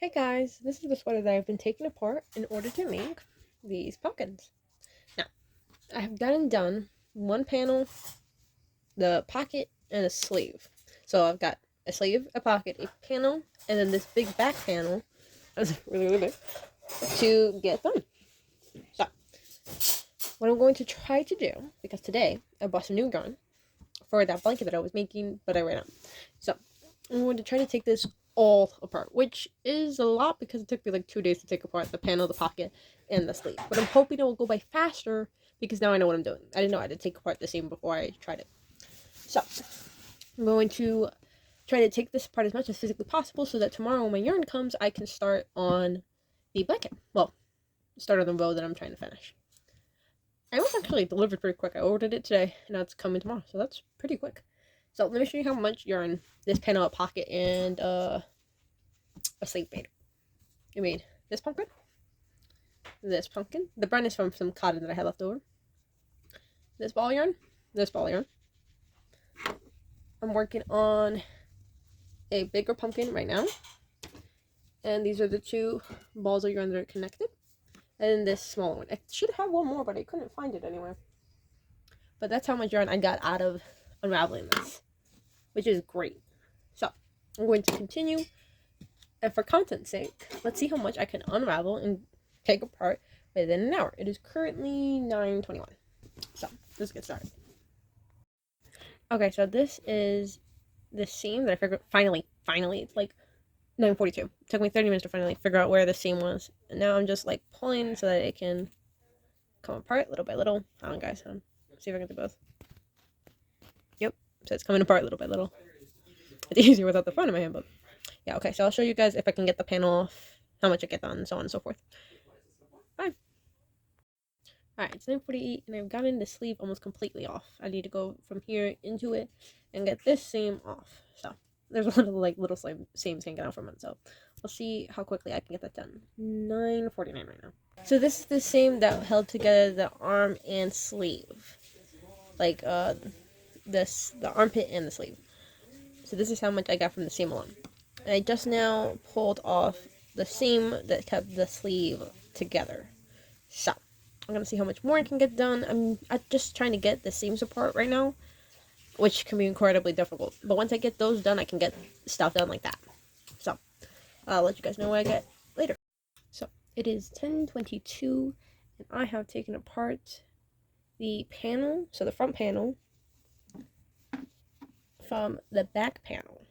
Hey guys, this is the sweater that I've been taking apart in order to make these pumpkins. Now, I have done one panel, the pocket, and a sleeve. So I've got a sleeve, a pocket, a panel, and then this big back panel. That's really big to get done. So, what I'm going to try to do, because today I bought some new yarn for that blanket that I was making, but I ran out. So, I'm going to try to take this all apart, which is a lot because it took me like 2 days to take apart the panel, the pocket, and the sleeve. But I'm hoping it will go by faster because now I know what I'm doing. I didn't know I had to take apart the seam before I tried it. So, I'm going to try to take this apart as much as physically possible so that tomorrow when my yarn comes, I can start on the blanket. Well, start on the row that I'm trying to finish. I was actually delivered pretty quick. I ordered it today, and now it's coming tomorrow, so that's pretty quick. So let me show you how much yarn this panel, a pocket, and a sleeve made. I made this pumpkin. The brand is from some cotton that I had left over. This ball yarn. This ball yarn. I'm working on a bigger pumpkin right now. And these are the two balls of yarn that are connected. And this smaller one. I should have one more, but I couldn't find it anywhere. But that's how much yarn I got out of unraveling this, which is great. So, I'm going to continue. And for content's sake, let's see how much I can unravel and take apart within an hour. It is currently 9:21. So, let's get started. Okay, so this is the seam that I figured finally, it's like 9:42. It took me 30 minutes to finally figure out where the seam was. And now I'm just like pulling so that it can come apart little by little. Hold on, guys. See if I can do both. Yep. So it's coming apart little by little. It's easier without the front of my hand, but yeah, okay. So I'll show you guys if I can get the panel off, how much I get done, and so on and so forth. Bye. Alright, it's 9:48, and I've gotten the sleeve almost completely off. I need to go from here into it and get this seam off. So there's a lot of like little seams hanging out from it. So we'll see how quickly I can get that done. 9:49 right now. So this is the seam that held together the arm and sleeve, like the armpit and the sleeve. So this is how much I got from the seam alone. And I just now pulled off the seam that kept the sleeve together. So I'm gonna see how much more I can get done. I'm just trying to get the seams apart right now, which can be incredibly difficult. But once I get those done, I can get stuff done like that. So I'll let you guys know what I get later. So it is 10:22, and I have taken apart the panel, so the front panel, from the back panel.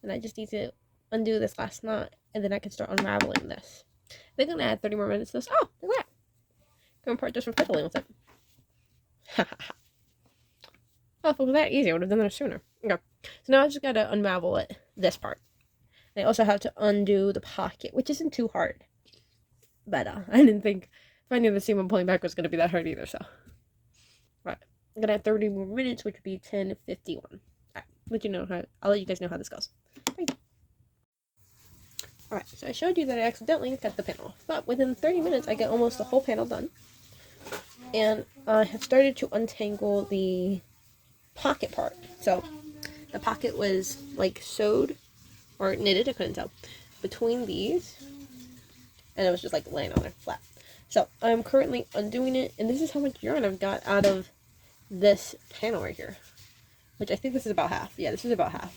And I just need to undo this last knot, and then I can start unraveling this. I think I'm gonna add 30 more minutes to this. Oh, look at that. Come apart just from fiddling with it. Oh, if it was that easy, I would have done that sooner. Okay. So now I just gotta unravel it, this part. And I also have to undo the pocket, which isn't too hard. But I didn't think finding the seam and pulling back was gonna be that hard either, so. Right. I'm gonna add 30 more minutes, which would be 10:51. Alright, I'll let you guys know how this goes. Bye. Alright, so I showed you that I accidentally cut the panel off, but within 30 minutes I get almost the whole panel done. And I have started to untangle the pocket part. So the pocket was like sewed or knitted, I couldn't tell, between these, and it was just like laying on there flat. So I'm currently undoing it, and this is how much yarn I've got out of this panel right here, which I think this is about half. Yeah, this is about half.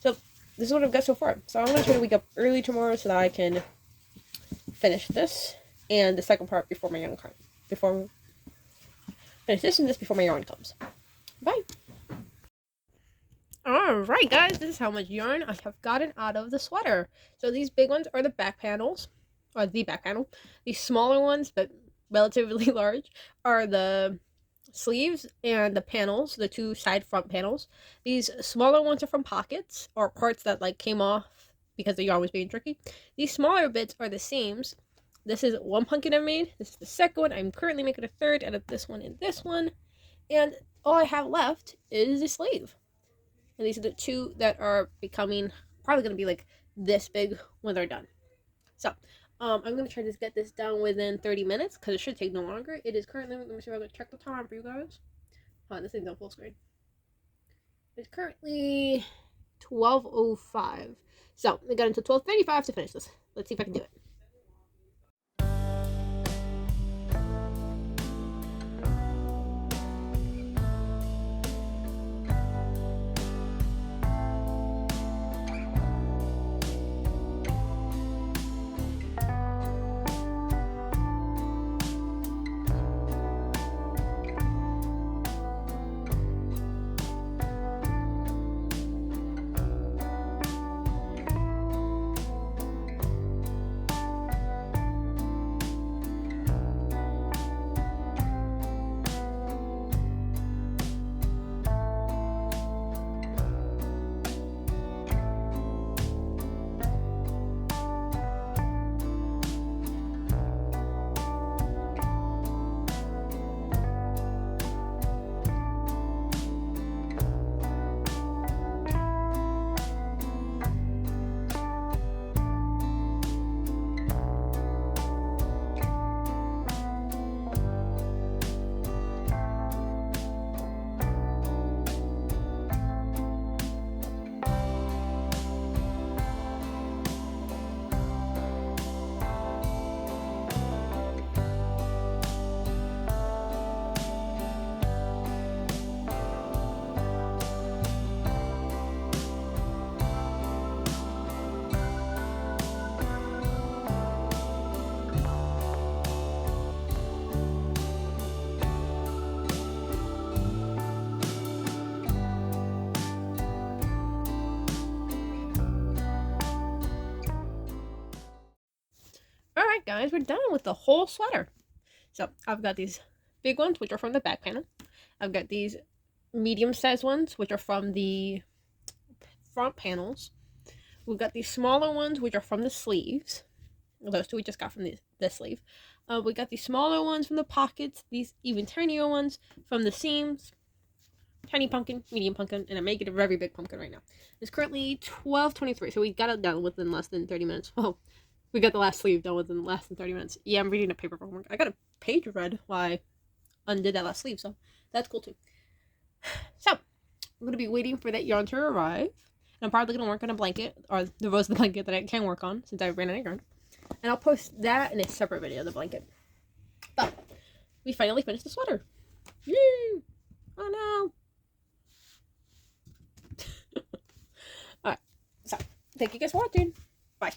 So this is what I've got so far. So I'm gonna try to wake up early tomorrow so that I can finish this and the second part before my yarn comes. Finish this and this before my yarn comes. Bye. Alright guys, this is how much yarn I have gotten out of the sweater. So these big ones are the back panels, or the back panel. These smaller ones, but relatively large, are the sleeves and the panels, the two side front panels. These smaller ones are from pockets, or parts that like came off because the yarn was being tricky. These smaller bits are the seams. This is one pumpkin I made. This is the second one. I'm currently making a third out of this one and this one. And all I have left is the sleeve. And these are the two that are becoming probably going to be like this big when they're done. So, I'm going to try to get this done within 30 minutes because it should take no longer. It is currently, let me see if I can check the time for you guys. Hold on, this thing's on full screen. It's currently 12:05. So we got until 12:35 to finish this. Let's see if I can do it. Alright guys, we're done with the whole sweater. So I've got these big ones, which are from the back panel. I've got these medium-sized ones, which are from the front panels. We've got these smaller ones, which are from the sleeves. Those two we just got from the sleeve. We got these smaller ones from the pockets. These even tinier ones from the seams. Tiny pumpkin, medium pumpkin, and I'm making a very big pumpkin right now. It's currently 12:23, so we got it done within less than 30 minutes. Well, we got the last sleeve done within less than 30 minutes. Yeah, I'm reading a paper from work. I got a page read while I undid that last sleeve, so that's cool too. So, I'm going to be waiting for that yarn to arrive. And I'm probably going to work on a blanket, or the rose of the blanket that I can work on since I ran out of yarn. And I'll post that in a separate video, the blanket. But, we finally finished the sweater. Yay! Oh no! Alright, so, thank you guys for watching. Bye.